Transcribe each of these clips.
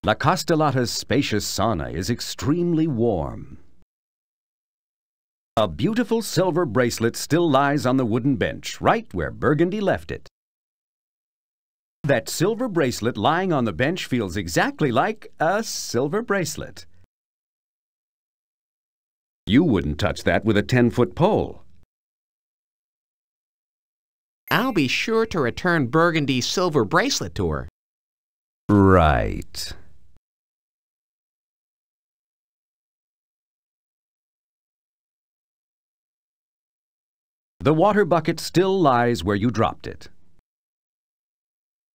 La Castellata's spacious sauna is extremely warm. A beautiful silver bracelet still lies on the wooden bench, right where Burgundy left it. That silver bracelet lying on the bench feels exactly like a silver bracelet. You wouldn't touch that with a 10-foot pole. I'll be sure to return Burgundy's silver bracelet to her. Right. The water bucket still lies where you dropped it.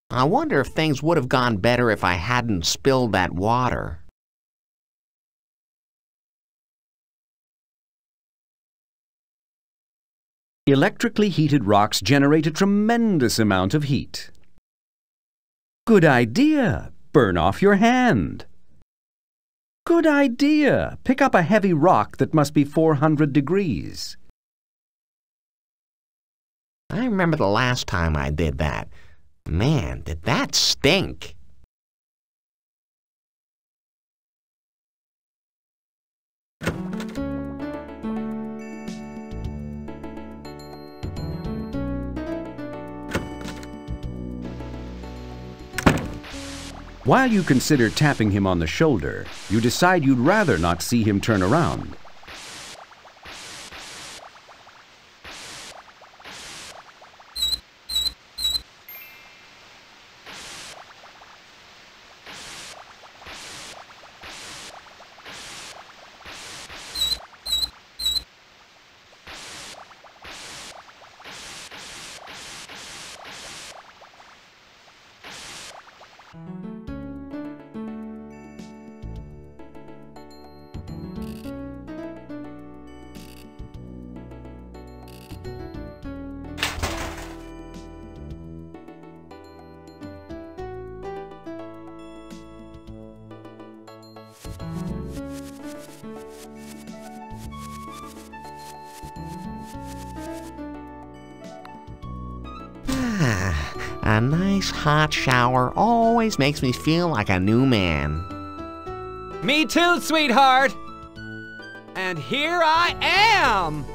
I wonder if things would have gone better if I hadn't spilled that water. Electrically heated rocks generate a tremendous amount of heat. Good idea. Burn off your hand. Good idea. Pick up a heavy rock that must be 400 degrees. I remember the last time I did that. Man, did that stink! While you consider tapping him on the shoulder, you decide you'd rather not see him turn around. A nice hot shower always makes me feel like a new man. Me too, sweetheart! And here I am!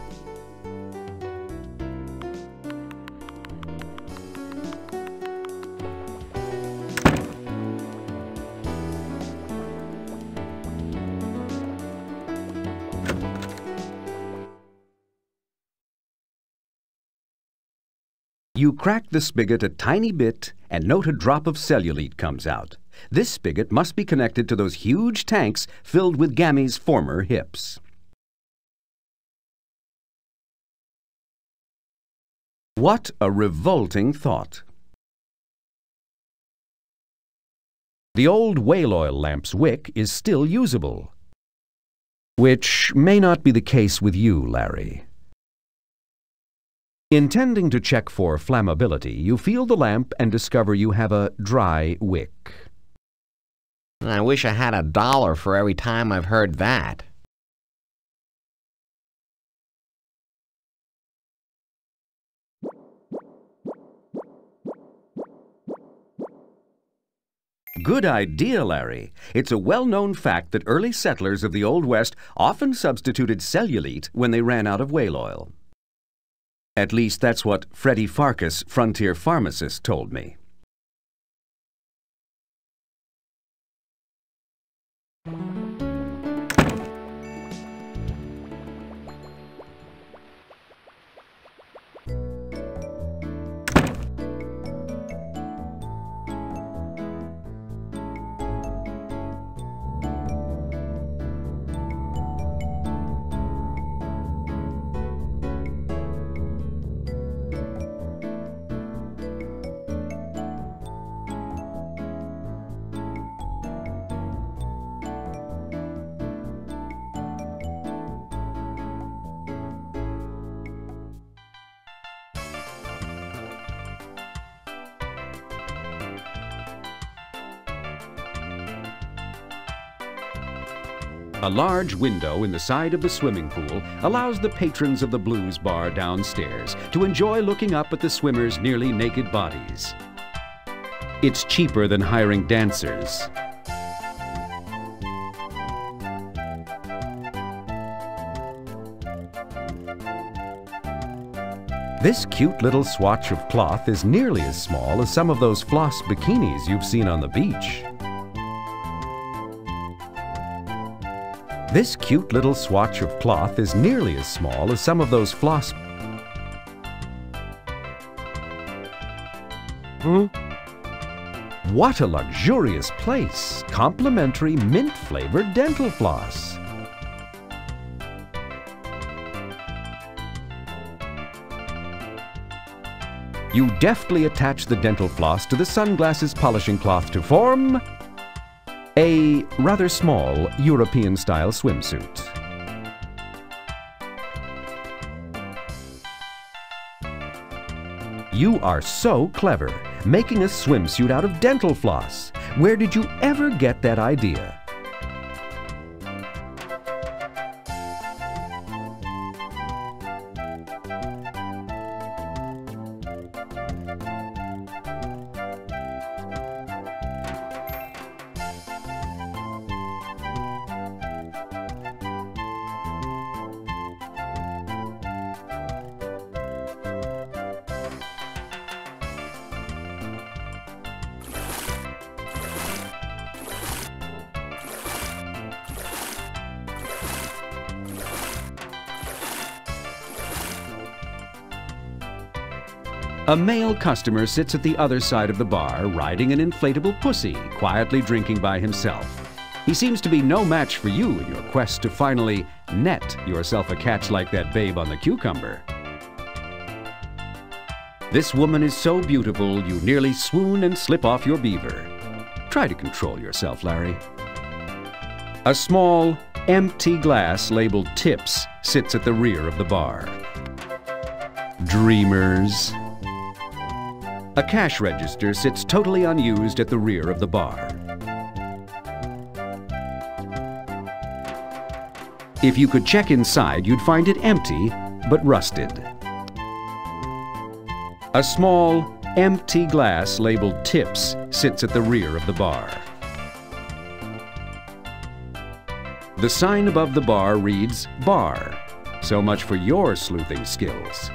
You crack the spigot a tiny bit and note a drop of cellulite comes out. This spigot must be connected to those huge tanks filled with Gammy's former hips. What a revolting thought! The old whale oil lamp's wick is still usable, which may not be the case with you, Larry. Intending to check for flammability, you feel the lamp and discover you have a dry wick. I wish I had $1 for every time I've heard that. Good idea, Larry. It's a well-known fact that early settlers of the Old West often substituted cellulite when they ran out of whale oil. At least that's what Freddie Farkas, frontier pharmacist, told me. A large window in the side of the swimming pool allows the patrons of the blues bar downstairs to enjoy looking up at the swimmers' nearly naked bodies. It's cheaper than hiring dancers. This cute little swatch of cloth is nearly as small as some of those floss bikinis you've seen on the beach. This cute little swatch of cloth is nearly as small as some of those floss... What a luxurious place! Complimentary mint-flavored dental floss. You deftly attach the dental floss to the sunglasses polishing cloth to form a rather small European-style swimsuit. You are so clever, making a swimsuit out of dental floss. Where did you ever get that idea? A male customer sits at the other side of the bar, riding an inflatable pussy, quietly drinking by himself. He seems to be no match for you in your quest to finally net yourself a catch like that babe on the cucumber. This woman is so beautiful, you nearly swoon and slip off your beaver. Try to control yourself, Larry. A small, empty glass labeled Tips sits at the rear of the bar. Dreamers. A cash register sits totally unused at the rear of the bar. If you could check inside, you'd find it empty, but rusted. A small, empty glass labeled Tips sits at the rear of the bar. The sign above the bar reads Bar. So much for your sleuthing skills.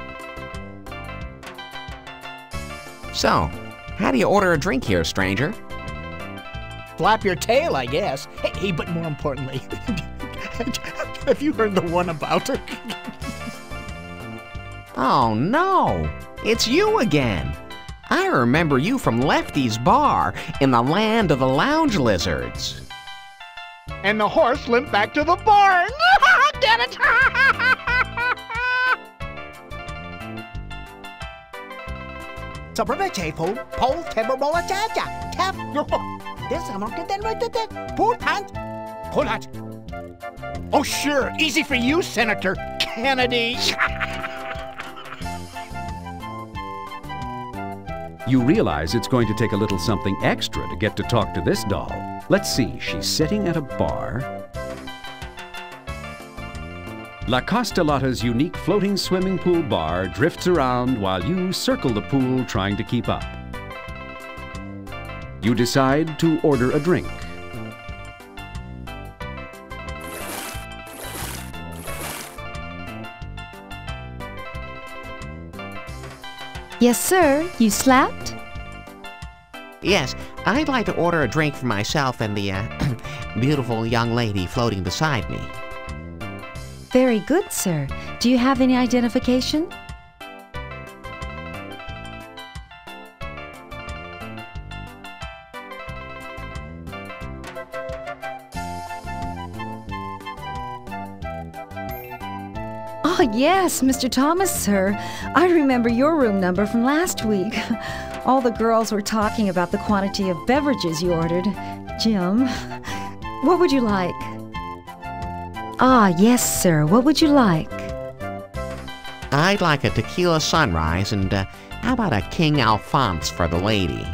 So, how do you order a drink here, stranger? Flap your tail, I guess. Hey, but more importantly, have you heard the one about her? Oh no, it's you again. I remember you from Lefty's bar in the land of the lounge lizards. And the horse limped back to the barn. Damn it! 서브베체이폰 폴 테버롤라 짜자 탭 This I'm not getting right there. Pull punch. Pull punch. Oh sure, easy for you, Senator Kennedy. You realize it's going to take a little something extra to get to talk to this doll. Let's see, she's sitting at a bar. La Costolata's unique floating swimming pool bar drifts around while you circle the pool trying to keep up. You decide to order a drink. Yes, sir. You slapped? Yes, I'd like to order a drink for myself and the beautiful young lady floating beside me. Very good, sir. Do you have any identification? Oh, yes, Mr. Thomas, sir. I remember your room number from last week. All the girls were talking about the quantity of beverages you ordered. Jim, what would you like? Ah, yes, sir. What would you like? I'd like a tequila sunrise and how about a King Alphonse for the lady?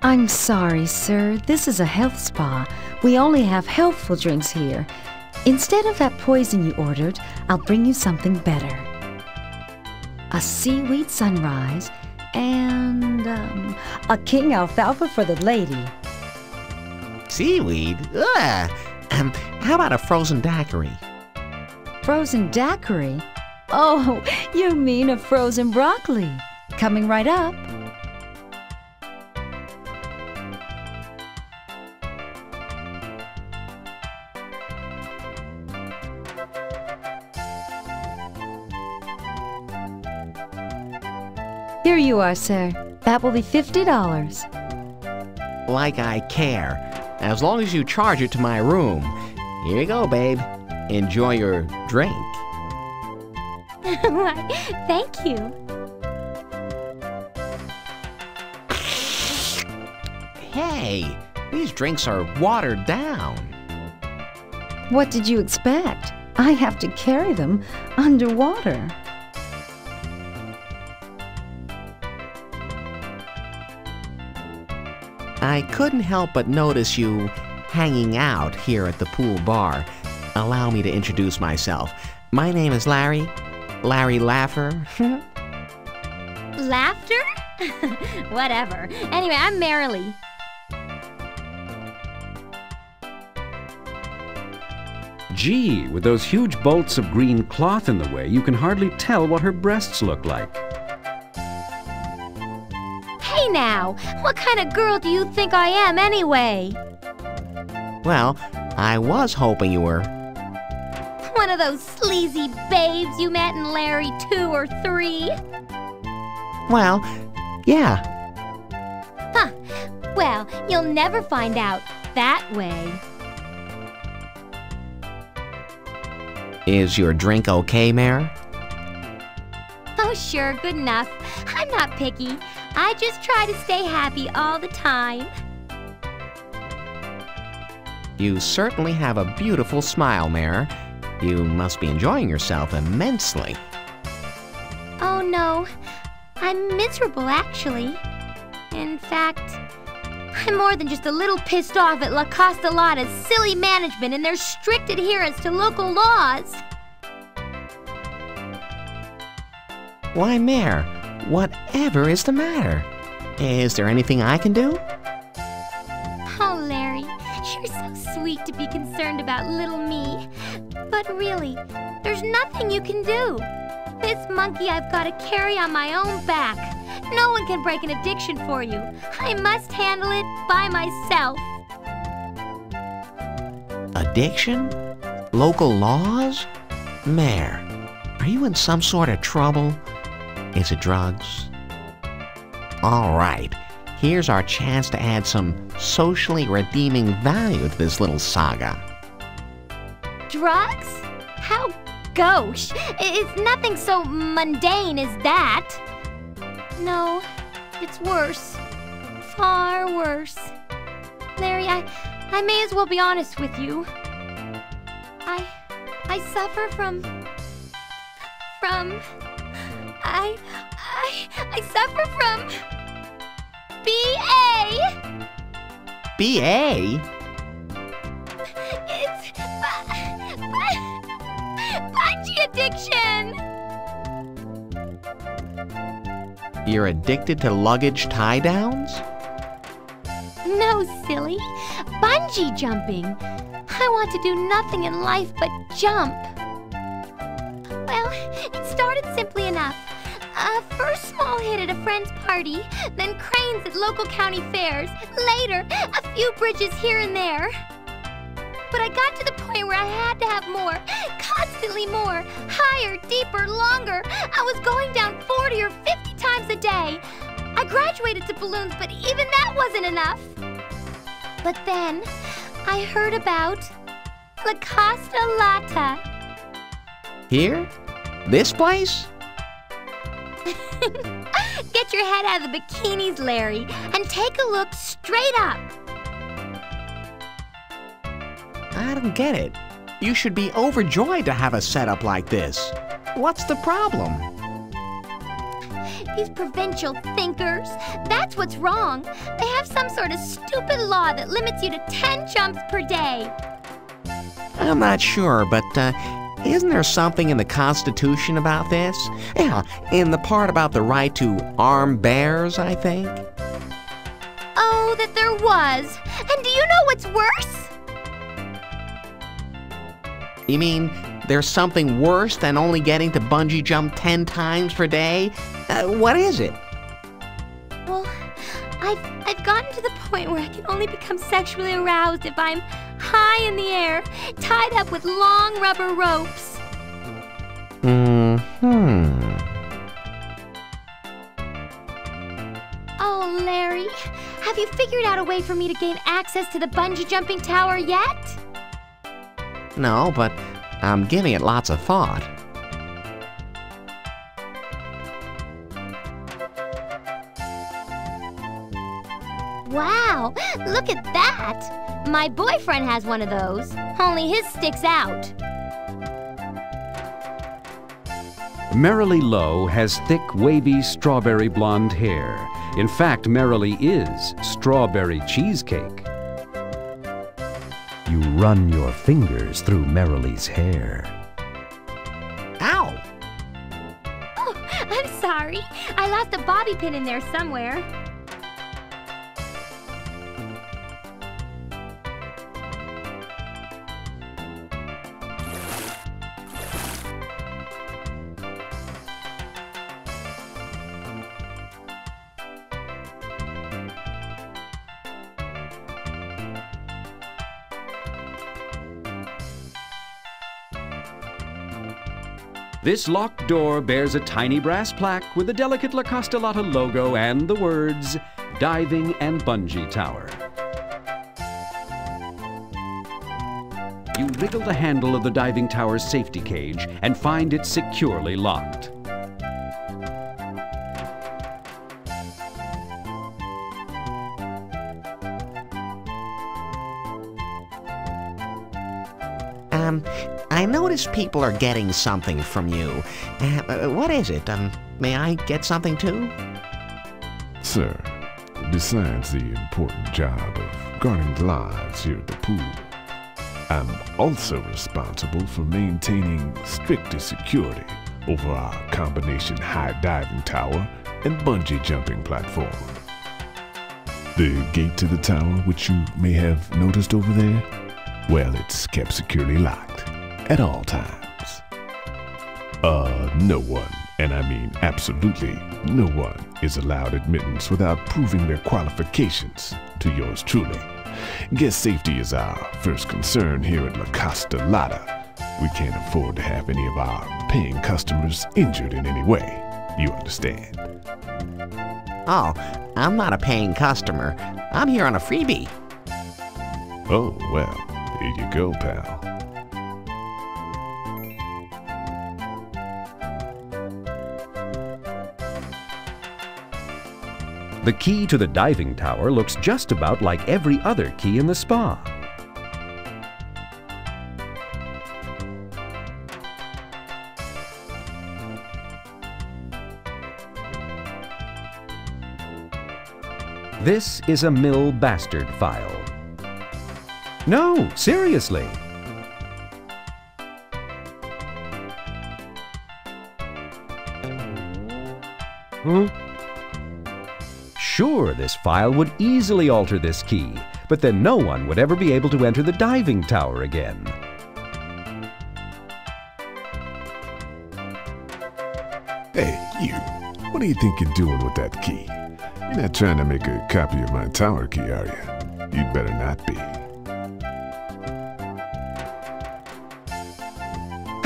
I'm sorry, sir. This is a health spa. We only have healthful drinks here. Instead of that poison you ordered, I'll bring you something better. A seaweed sunrise and a King Alfalfa for the lady. Seaweed? Ugh! How about a frozen daiquiri? Frozen daiquiri? Oh, you mean a frozen broccoli. Coming right up. Here you are, sir. That will be $50. Like I care. As long as you charge it to my room. Here you go, babe. Enjoy your drink. Why, thank you. Hey, these drinks are watered down. What did you expect? I have to carry them underwater. I couldn't help but notice you hanging out here at the pool bar. Allow me to introduce myself. My name is Larry. Larry Laffer. Laughter? Whatever. Anyway, I'm Marilee. Gee, with those huge bolts of green cloth in the way, you can hardly tell what her breasts look like. Hey now, what kind of girl do you think I am anyway? Well, I was hoping you were. One of those sleazy babes you met in Larry 2 or 3? Well, yeah. Huh. Well, you'll never find out that way. Is your drink okay, Mare? Oh, sure, good enough. I'm not picky. I just try to stay happy all the time. You certainly have a beautiful smile, Mare. You must be enjoying yourself immensely. Oh, no. I'm miserable, actually. In fact, I'm more than just a little pissed off at La Costa Lotta's silly management and their strict adherence to local laws. Why, Mare, whatever is the matter? Is there anything I can do? Oh, Larry, you're so sweet to be concerned about little me. But really, there's nothing you can do. This monkey I've got to carry on my own back. No one can break an addiction for you. I must handle it by myself. Addiction? Local laws? Mare, are you in some sort of trouble? Is it drugs? All right, here's our chance to add some socially redeeming value to this little saga. Drugs? How gauche. It's nothing so mundane as that. No, it's worse. Far worse. Larry, I may as well be honest with you. I suffer from I suffer from BA. BA? It's bungee addiction. You're addicted to luggage tie-downs? No, silly. Bungee jumping. I want to do nothing in life but jump. Well, it started simply enough. First small hit at a friend's party, then cranes at local county fairs, later a few bridges here and there. But I got to the point where I had to have more, constantly more, higher, deeper, longer. I was going down 40 or 50 times a day. I graduated to balloons, but even that wasn't enough. But then I heard about La Costa Lotta. Here? This place? Get your head out of the bikinis, Larry, and take a look straight up. I don't get it. You should be overjoyed to have a setup like this. What's the problem? These provincial thinkers, that's what's wrong. They have some sort of stupid law that limits you to 10 jumps per day. I'm not sure, but isn't there something in the Constitution about this? Yeah, in the part about the right to arm bears, I think. Oh, that there was. And do you know what's worse? You mean there's something worse than only getting to bungee jump 10 times per day? What is it? Well, I've gotten to the point where I can only become sexually aroused if I'm high in the air, tied up with long rubber ropes. Oh, Larry, have you figured out a way for me to gain access to the bungee jumping tower yet? No, but I'm giving it lots of thought. Wow, look at that! My boyfriend has one of those, only his sticks out. Merrily Lowe has thick, wavy, strawberry blonde hair. In fact, Merrily is strawberry cheesecake. You run your fingers through Merrily's hair. Ow! Oh, I'm sorry. I lost a bobby pin in there somewhere. This locked door bears a tiny brass plaque with the delicate La Costolata logo and the words, Diving and Bungee Tower. You wriggle the handle of the diving tower's safety cage and find it securely locked. I notice people are getting something from you. What is it? May I get something too? Sir, besides the important job of guarding the lives here at the pool, I'm also responsible for maintaining stricter security over our combination high diving tower and bungee jumping platform. The gate to the tower, which you may have noticed over there, well, it's kept securely locked at all times. No one, and I mean absolutely no one, is allowed admittance without proving their qualifications to yours truly. Guest safety is our first concern here at La Costolata. We can't afford to have any of our paying customers injured in any way. You understand? Oh, I'm not a paying customer. I'm here on a freebie. Oh, well, here you go, pal. The key to the diving tower looks just about like every other key in the spa. This is a Mill Bastard file. No, seriously. Sure, this file would easily alter this key, but then no one would ever be able to enter the diving tower again. Hey, you. What do you think you're doing with that key? You're not trying to make a copy of my tower key, are you? You'd better not be.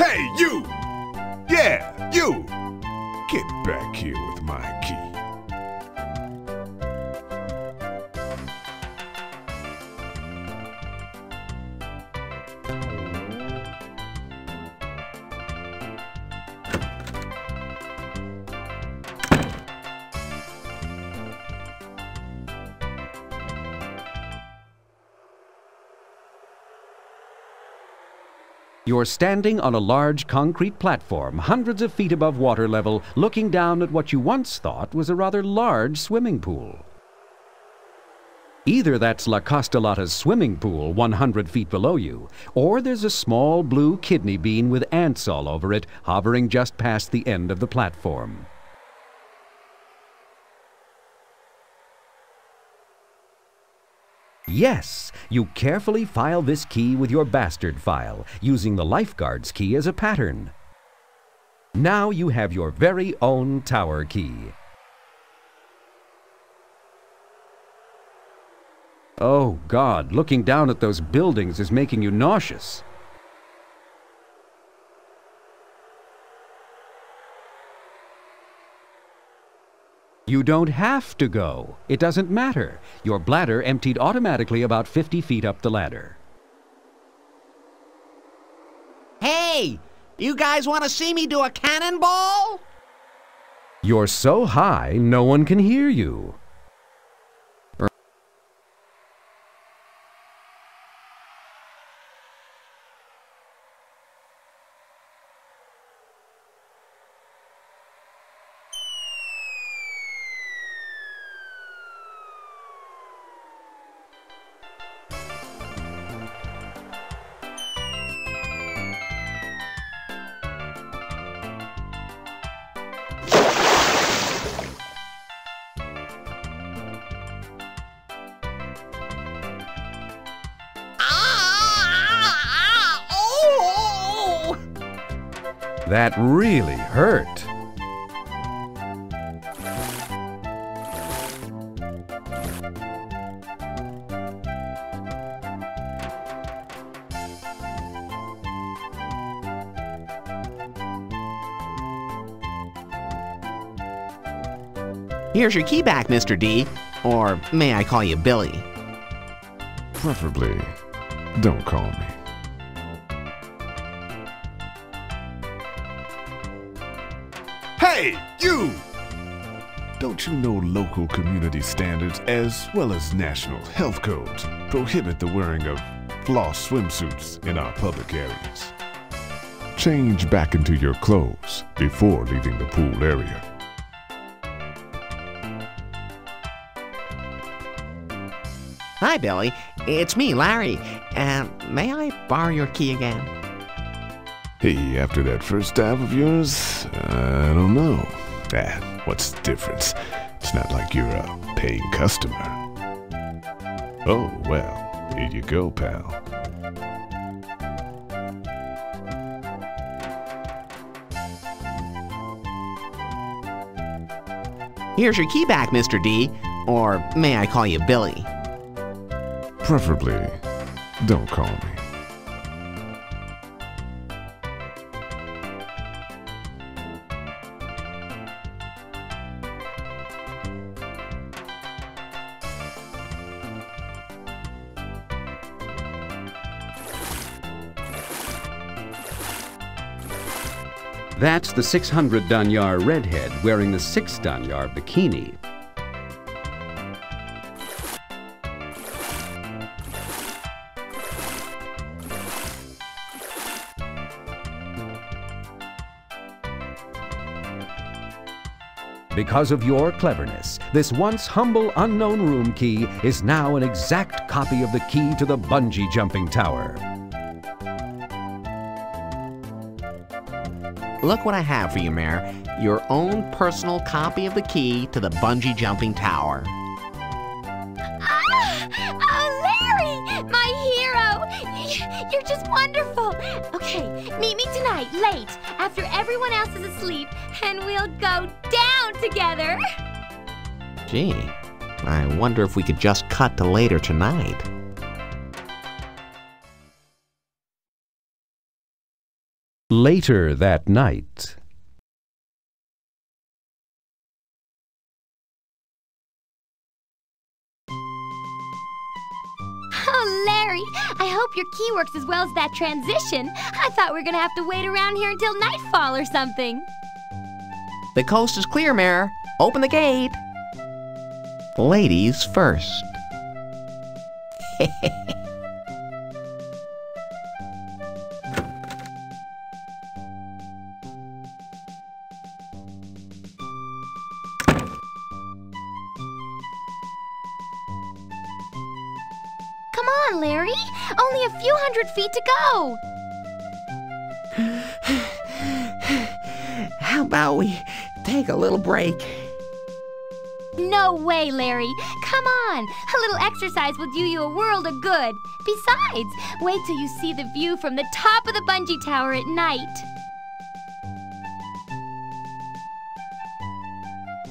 Hey, you! Yeah, you! Get back here with my key. You're standing on a large concrete platform, hundreds of feet above water level, looking down at what you once thought was a rather large swimming pool. Either that's La Costolata's swimming pool 100 feet below you, or there's a small blue kidney bean with ants all over it, hovering just past the end of the platform. Yes, you carefully file this key with your bastard file, using the lifeguard's key as a pattern. Now you have your very own tower key. Oh, God, looking down at those buildings is making you nauseous. You don't have to go. It doesn't matter. Your bladder emptied automatically about 50 feet up the ladder. Hey! You guys want to see me do a cannonball? You're so high, no one can hear you. That really hurt. Here's your key back, Mr. D. Or may I call you Billy? Preferably, don't call me. Hey, you! Don't you know local community standards as well as national health codes prohibit the wearing of floss swimsuits in our public areas? Change back into your clothes before leaving the pool area. Hi, Billy. It's me, Larry. May I borrow your key again? Hey, after that first dive of yours, I don't know. What's the difference? It's not like you're a paying customer. Oh, well, here you go, pal. Here's your key back, Mr. D. Or may I call you Billy? Preferably, don't call me. That's the 600 danyar redhead wearing the 6 danyar bikini. Because of your cleverness, this once humble unknown room key is now an exact copy of the key to the bungee jumping tower. Look what I have for you, Mayor. Your own personal copy of the key to the bungee jumping tower. Ah! Oh, Larry! My hero! You're just wonderful! Okay, meet me tonight, late, after everyone else is asleep, and we'll go down together! Gee, I wonder if we could just cut to later tonight. Later that night. Oh, Larry, I hope your key works as well as that transition. I thought we were gonna have to wait around here until nightfall or something. The coast is clear, Mayor. Open the gate. Ladies first. Come on, Larry. Only a few hundred feet to go. How about we take a little break? No way, Larry. Come on. A little exercise will do you a world of good. Besides, wait till you see the view from the top of the bungee tower at night.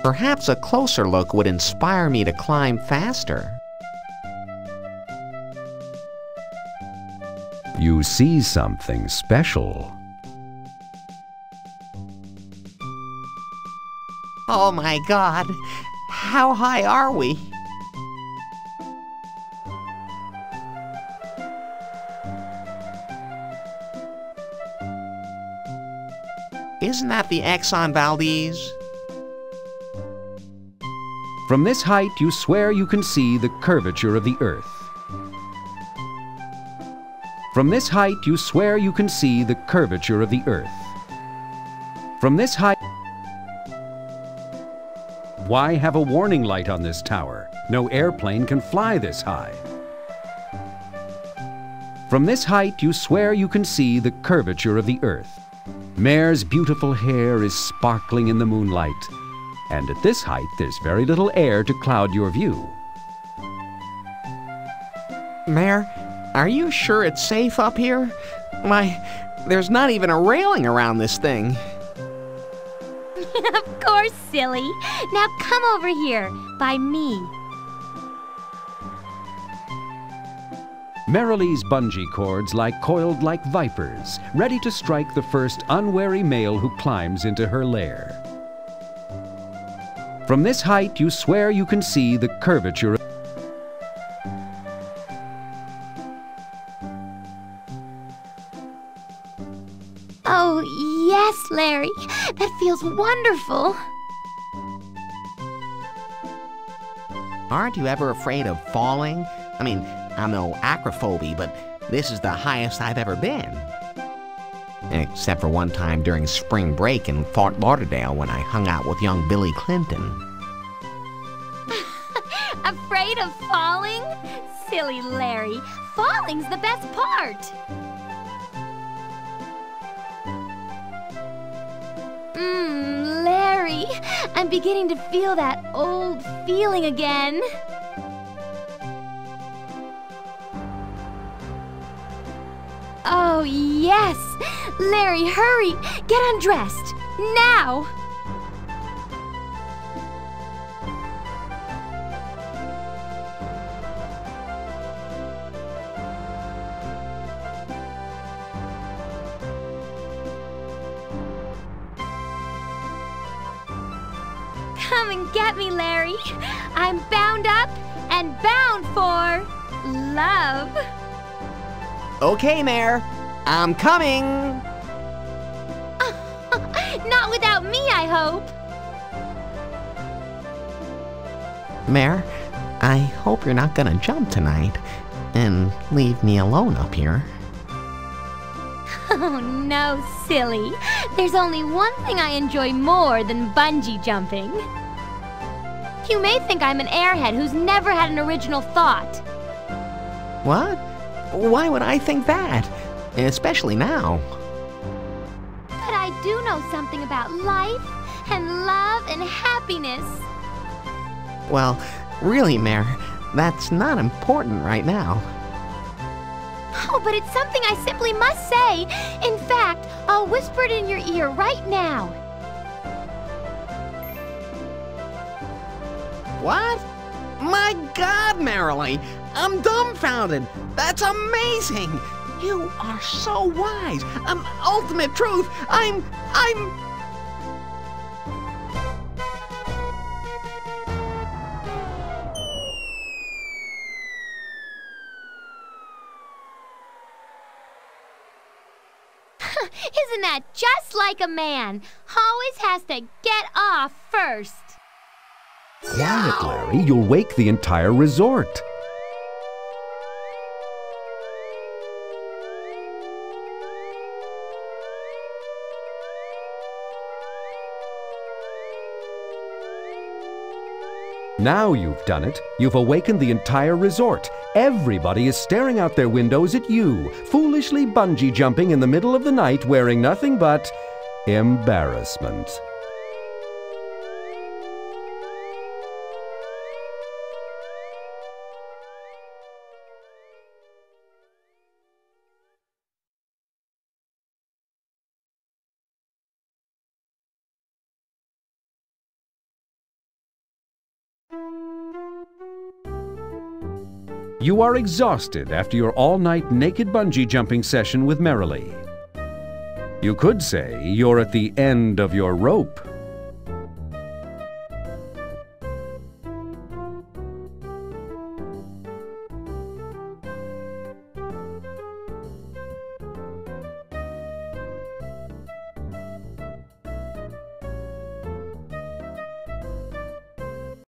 Perhaps a closer look would inspire me to climb faster. You see something special. Oh my God! How high are we? Isn't that the Exxon Valdez? From this height, you swear you can see the curvature of the earth. From this height, you swear you can see the curvature of the earth. From this height... Why have a warning light on this tower? No airplane can fly this high. From this height, you swear you can see the curvature of the earth. Mare's beautiful hair is sparkling in the moonlight, and at this height, there's very little air to cloud your view. Mare, are you sure it's safe up here? Why, there's not even a railing around this thing. Of course, silly. Now come over here, by me. Merrily's bungee cords lie coiled like vipers, ready to strike the first unwary male who climbs into her lair. From this height, you swear you can see the curvature of... Oh, yes, Larry. That feels wonderful. Aren't you ever afraid of falling? I mean, I'm no acrophobie, but this is the highest I've ever been. Except for one time during spring break in Fort Lauderdale when I hung out with young Billy Clinton. Afraid of falling? Silly Larry. Falling's the best part. Larry, I'm beginning to feel that old feeling again. Oh, yes! Larry, hurry! Get undressed! Now! Come and get me, Larry. I'm bound up and bound for love. Okay, Mare. I'm coming. Not without me, I hope. Mare, I hope you're not gonna jump tonight and leave me alone up here. Oh, no, silly. There's only one thing I enjoy more than bungee jumping. You may think I'm an airhead who's never had an original thought. What? Why would I think that? Especially now. But I do know something about life and love and happiness. Well, really, Mare, that's not important right now. Oh, but it's something I simply must say. In fact, I'll whisper it in your ear right now. What? My God, Merrily! I'm dumbfounded! That's amazing! You are so wise! Ultimate truth! I'm... Isn't that just like a man? Always has to get off first. Quiet, Larry. You'll wake the entire resort. Now you've done it. You've awakened the entire resort. Everybody is staring out their windows at you, foolishly bungee jumping in the middle of the night wearing nothing but embarrassment. You are exhausted after your all-night naked bungee jumping session with Merrily. You could say you're at the end of your rope.